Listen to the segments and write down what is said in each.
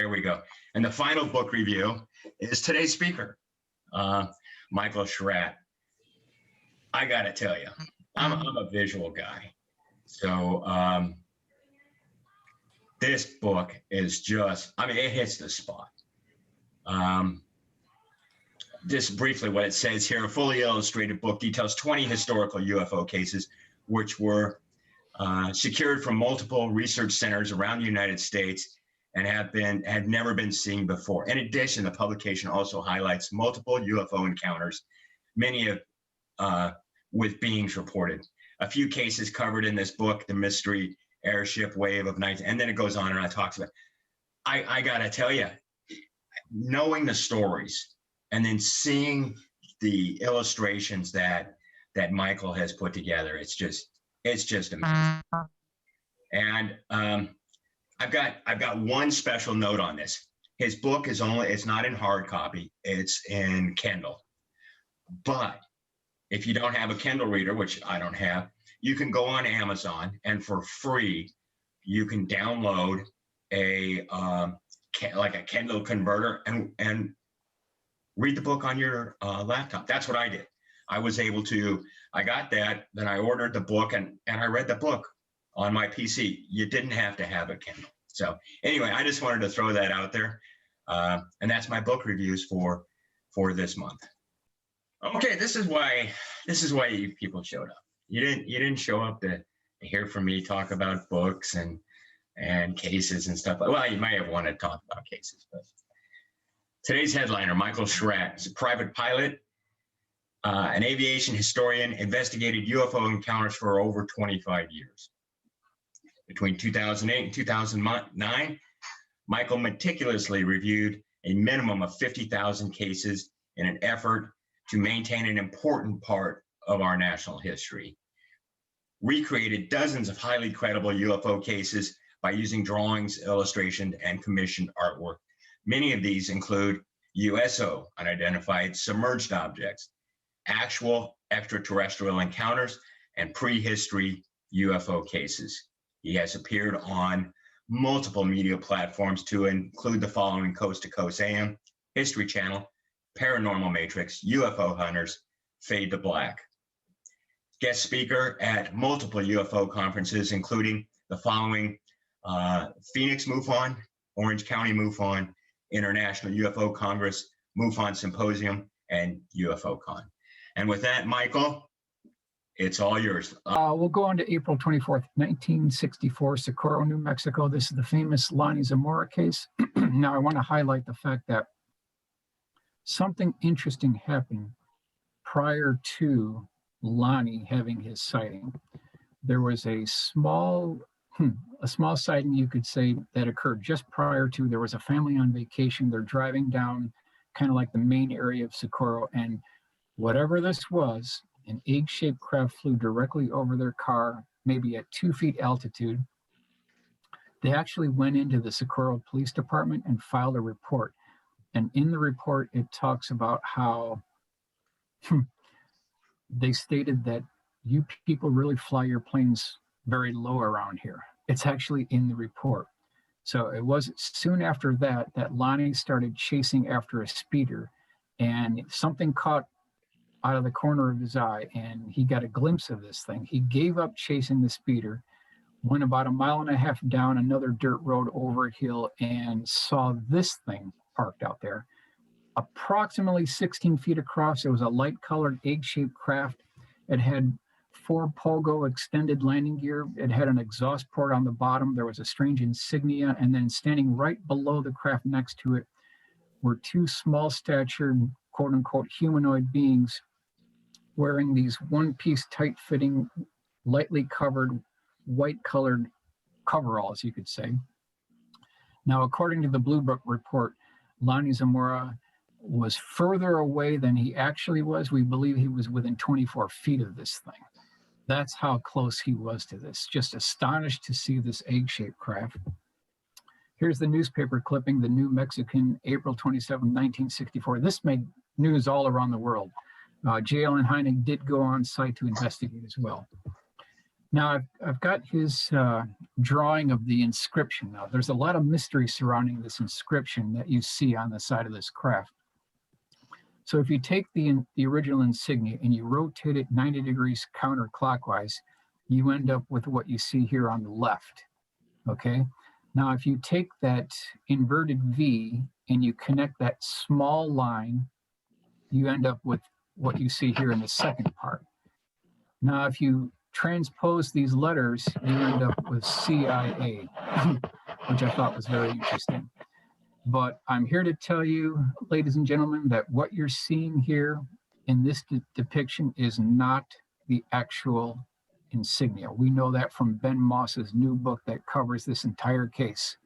There we go. And the final book review is today's speaker, Michael Schratt. I got to tell you, I'm a visual guy. So this book is just, I mean, it hits the spot. Just briefly what it says here, a fully illustrated book details 20 historical UFO cases, which were secured from multiple research centers around the United States and had never been seen before. In addition, the publication also highlights multiple UFO encounters, many of with beings reported. A few cases covered in this book, the mystery airship wave of night, and then it goes on and it talks about. I gotta tell you, knowing the stories and then seeing the illustrations that Michael has put together, it's just amazing. And I've got one special note on this. His book it's not in hard copy, it's in Kindle. But if you don't have a Kindle reader, which I don't have, you can go on Amazon and for free, you can download a Kindle converter and read the book on your laptop. That's what I did. I got that, then I ordered the book and I read the book on my PC. You didn't have to have a Kindle. So anyway, I just wanted to throw that out there. And that's my book reviews for this month. Okay, this is why you people showed up. You didn't show up to hear from me talk about books and cases and stuff. Well, you might have wanted to talk about cases, but today's headliner, Michael Schratt, is a private pilot, an aviation historian, investigated UFO encounters for over 25 years. Between 2008 and 2009, Michael meticulously reviewed a minimum of 50,000 cases in an effort to maintain an important part of our national history. Recreated dozens of highly credible UFO cases by using drawings, illustration, and commissioned artwork. Many of these include USO, unidentified submerged objects, actual extraterrestrial encounters, and prehistory UFO cases. He has appeared on multiple media platforms to include the following: Coast to Coast AM, History Channel, Paranormal Matrix, UFO Hunters, Fade to Black. Guest speaker at multiple UFO conferences, including the following: Phoenix MUFON, Orange County MUFON, International UFO Congress, MUFON Symposium, and UFOCon. And with that, Michael, it's all yours. We'll go on to April 24th, 1964, Socorro, New Mexico. This is the famous Lonnie Zamora case. Now, I want to highlight the fact that something interesting happened prior to Lonnie having his sighting. There was a small sighting, you could say, that occurred just prior to. There was a family on vacation. They're driving down kind of like the main area of Socorro, and whatever this was, an egg-shaped craft flew directly over their car, maybe at 2 feet altitude. They actually went into the Socorro Police Department and filed a report. And in the report, it talks about how they stated that you people really fly your planes very low around here. It's actually in the report. So it was soon after that Lonnie started chasing after a speeder, and something caught out of the corner of his eye, and he got a glimpse of this thing. He gave up chasing the speeder, went about 1.5 miles down another dirt road over a hill, and saw this thing parked out there, approximately 16 feet across. It was a light-colored egg-shaped craft. It had 4 pogo extended landing gear. It had an exhaust port on the bottom. There was a strange insignia, and then standing right below the craft next to it were 2 small-statured, quote-unquote, humanoid beings wearing these one-piece, tight-fitting, lightly covered, white-colored coveralls, you could say. Now, according to the Blue Book report, Lonnie Zamora was further away than he actually was. We believe he was within 24 feet of this thing. That's how close he was to this. Just astonished to see this egg-shaped craft. Here's the newspaper clipping, the New Mexican, April 27, 1964. This made news all around the world. J.L.N. Hynek did go on site to investigate as well. Now I've got his drawing of the inscription. Now there's a lot of mystery surrounding this inscription that you see on the side of this craft. So if you take the original insignia and you rotate it 90 degrees counterclockwise, you end up with what you see here on the left, okay? Now, if you take that inverted V and you connect that small line, you end up with what you see here in the second part. Now, if you transpose these letters, you end up with CIA, which I thought was very interesting. But I'm here to tell you, ladies and gentlemen, that what you're seeing here in this depiction is not the actual insignia. We know that from Ben Moss's new book that covers this entire case.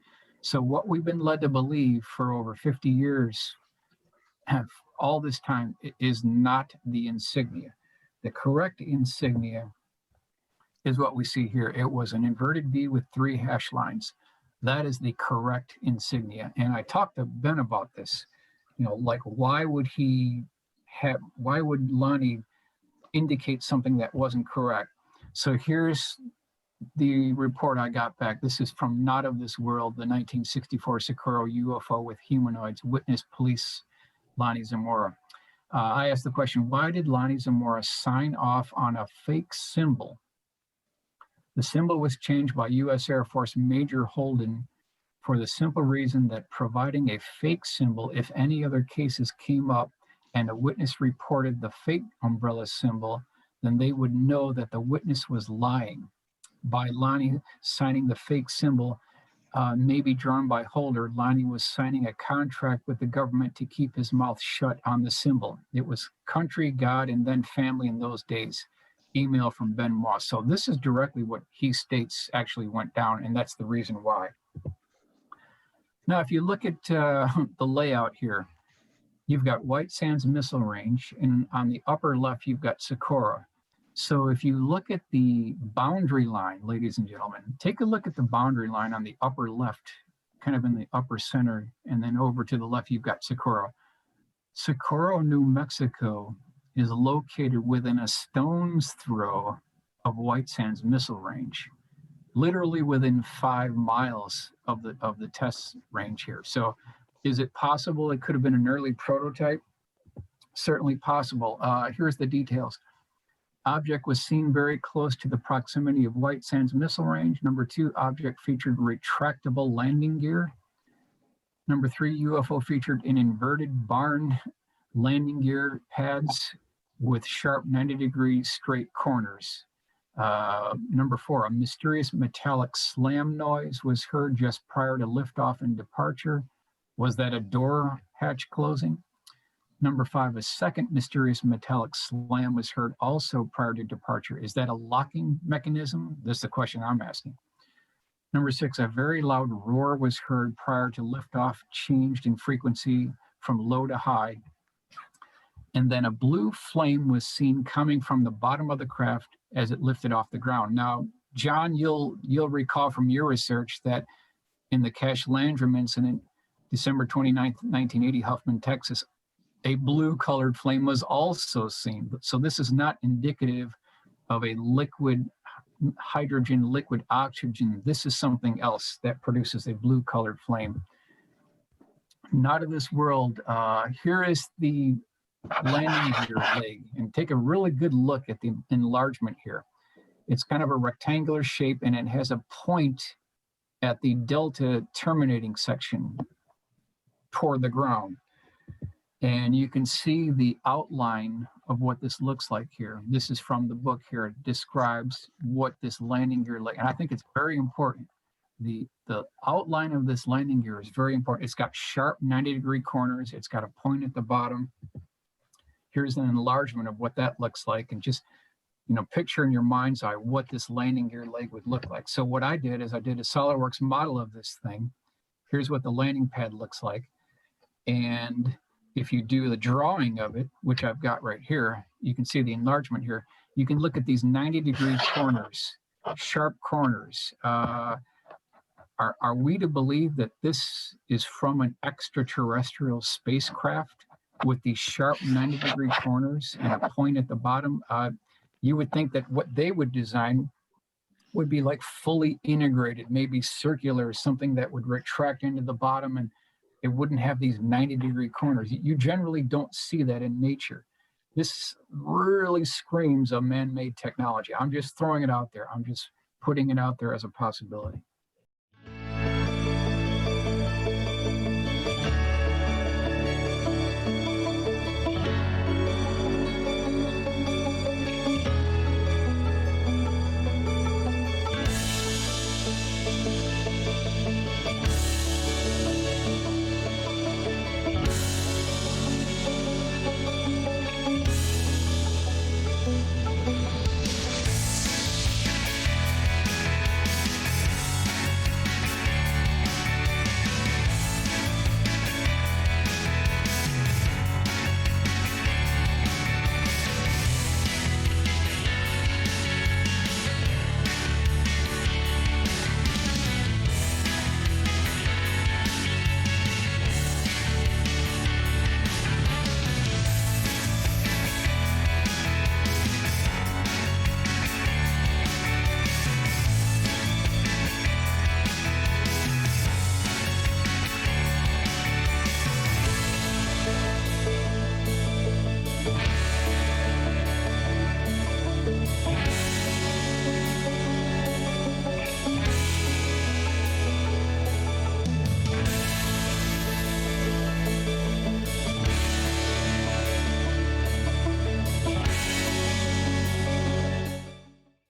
So what we've been led to believe for over 50 years, all this time, is not the insignia. The correct insignia is what we see here. It was an inverted V with 3 hash lines. That is the correct insignia. And I talked to Ben about this, like why would Lonnie indicate something that wasn't correct? So here's the report I got back. This is from Not of This World, the 1964 Socorro UFO with humanoids, witness police Lonnie Zamora. I asked the question, why did Lonnie Zamora sign off on a fake symbol? The symbol was changed by U.S. Air Force Major Holden for the simple reason that providing a fake symbol, if any other cases came up and a witness reported the fake umbrella symbol, then they would know that the witness was lying. By Lonnie signing the fake symbol, maybe drawn by Holder, Lonnie was signing a contract with the government to keep his mouth shut on the symbol. It was country, God, and then family in those days. Email from Ben Moss. So this is directly what he states actually went down, and that's the reason why. Now, if you look at the layout here, you've got White Sands Missile Range, and on the upper left, you've got Socorro. So if you look at the boundary line, ladies and gentlemen, take a look at the boundary line on the upper left, kind of in the upper center, and then over to the left, you've got Socorro. Socorro, New Mexico is located within a stone's throw of White Sands Missile Range, literally within 5 miles of the test range here. So is it possible it could have been an early prototype? Certainly possible. Here's the details. Object was seen very close to the proximity of White Sands Missile Range. Number 2, object featured retractable landing gear. Number 3, UFO featured an inverted barn landing gear pads with sharp 90-degree straight corners. Number 4, a mysterious metallic slam noise was heard just prior to liftoff and departure. Was that a door hatch closing? Number 5, a second mysterious metallic slam was heard also prior to departure. Is that a locking mechanism? This is the question I'm asking. Number 6, a very loud roar was heard prior to liftoff, changed in frequency from low to high. And then a blue flame was seen coming from the bottom of the craft as it lifted off the ground. Now, John, you'll recall from your research that in the Cash Landrum incident, December 29th, 1980, Huffman, Texas, a blue-colored flame was also seen. So this is not indicative of a liquid hydrogen, liquid oxygen. This is something else that produces a blue-colored flame. Not of This World. Here is the landing gear leg, and take a really good look at the enlargement here. It's kind of a rectangular shape, and it has a point at the delta terminating section toward the ground. And you can see the outline of what this looks like here. This is from the book here. It describes what this landing gear leg, and I think it's very important. The outline of this landing gear is very important. It's got sharp 90-degree corners. It's got a point at the bottom. Here's an enlargement of what that looks like, and just, picture in your mind's eye what this landing gear leg would look like. So what I did is I did a SolidWorks model of this thing. Here's what the landing pad looks like. And if you do the drawing of it, which I've got right here, you can see the enlargement here. You can look at these 90-degree corners, sharp corners. Are we to believe that this is from an extraterrestrial spacecraft with these sharp 90-degree corners and a point at the bottom? You would think that what they would design would be like fully integrated, maybe circular, something that would retract into the bottom and it wouldn't have these 90-degree corners. You generally don't see that in nature. This really screams a man-made technology. I'm just throwing it out there. I'm just putting it out there as a possibility.